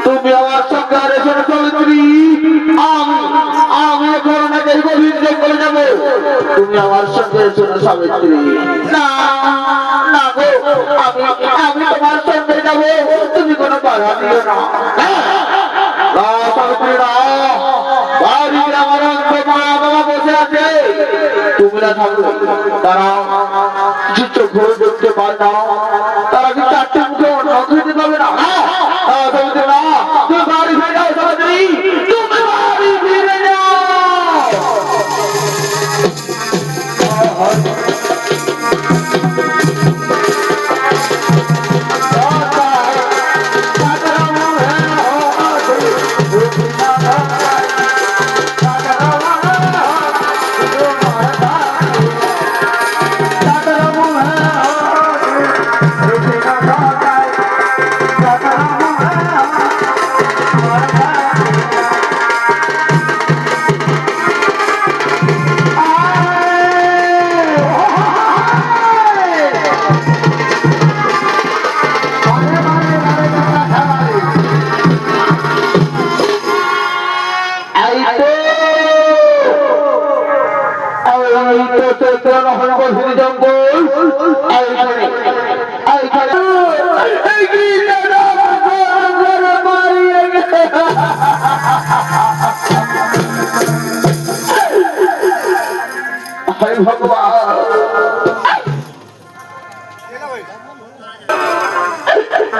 তুমি আমার সঙ্গে সাবিত্রী আমি করোনাকে গভীর করে যাবো। তুমি আমার সঙ্গে শোনো সাবিত্রী। না না গো, আমি তোমার সঙ্গে যাবো, তুমি কোনো বাধা দিও না। সাবিত্রী না, বাড়িতে আমার অন্ধ মা বাবা বসে আছে, তুমি না থাকো তারা কিছু চোখেও দেখতে পায় না, তারা কি চারটে মুখে অন্য খেতে পাবে না। সাবিত্রী না, তুমি বাড়ি ফিরে যাও সাবিত্রী, তুমি বাড়ি ফিরে যাও।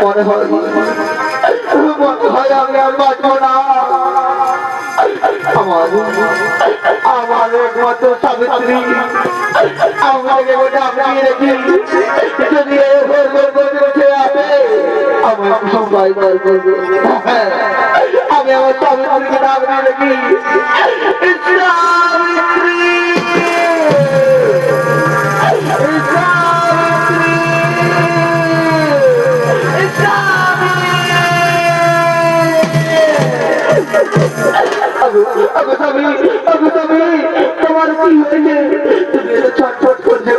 মনে হয় আমি আর বাঁচব না। আমার একমাত্র সাবিত্রী আমাকে ডাকিয়ে রেখে যদি উঠে আসে আমার সবাই আমি আমার সাবিত্রীকে ডাকিয়ে রেখি। তোমার কি হয়েছে? তুমি ছটফট করছো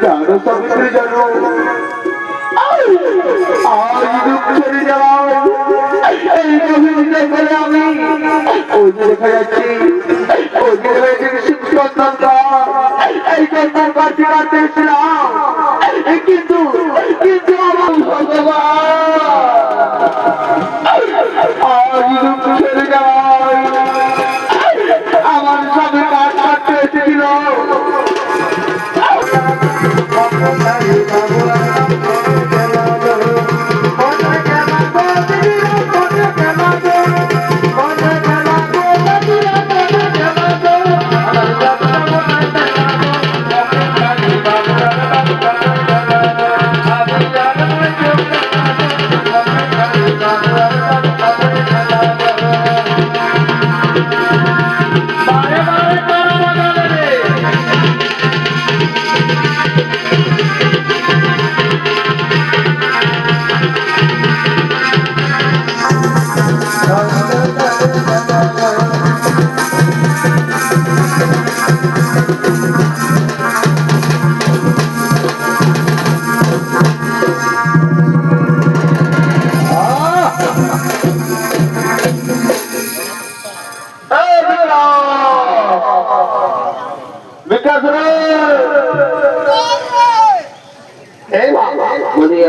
জানো সাবিত্রী, জানো আজ দুঃখ ছেড়ে যাও। এই জঙ্গলে আমি ওই যে দেখা যাচ্ছি, ওই যে হয়েছে সন্তান গাছ, এই সন্তান গাছ কাটতে এসেছিলাম, কিন্তু আমার ভগবান ছেড়ে যাওয়ায় আমার সবে কাঠ কাটতে এসেছিল।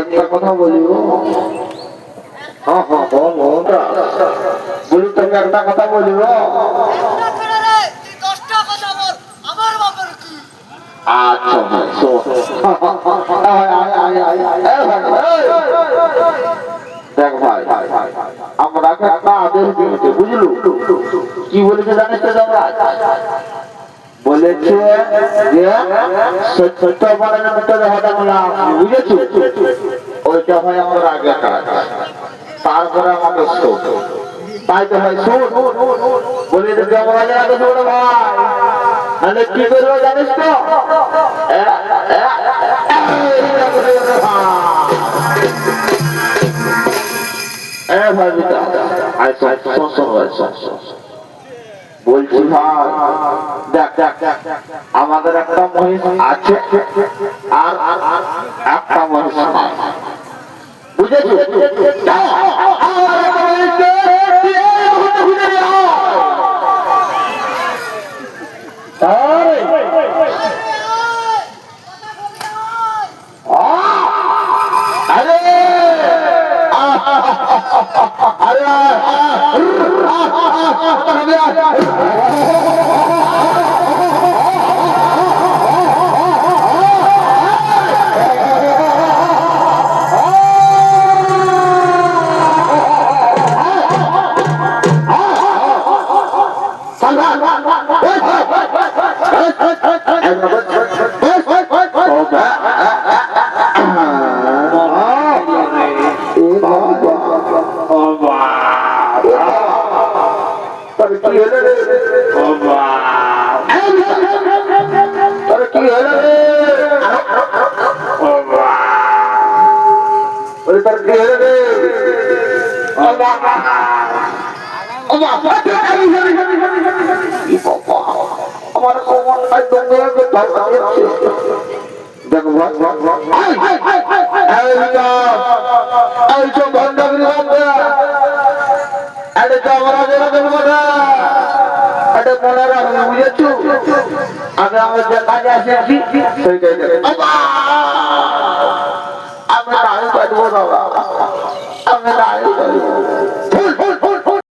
একটা কথা বলিব, বলি তোকে একটা কথা বলিব। আচ্ছা দেখ ভাই, আমরা একটা আদেশ দিয়েছে, বুঝলু? কি বলেছে জানিস তো? বলেছে যে সত্য পালনের ভিতরে হঠাৎ বুঝেছি, ওইটা হয় আমার আগে কাজ, তারপরে আমাকে শোন। তাই তো ভাই শোন, বলে যমরাজের আগে শোন ভাই, তাহলে কি করবো জানিস তো? ভাই বলছি ভাই, দেখ আমাদের একটা মহিষ আছে, আর একটা মানুষ নাই বুঝেছো আমার কোমরটা দমে দেখো এইসব ভণ্ডামি এটা তো আমরা যারা দেখবো না এটা মনে রাখবে বুঝেছো আমি আমার যে কাজে আসেছি সেইটাই আমি রায় পাঠবো দাদা আমি রায় পাঠবো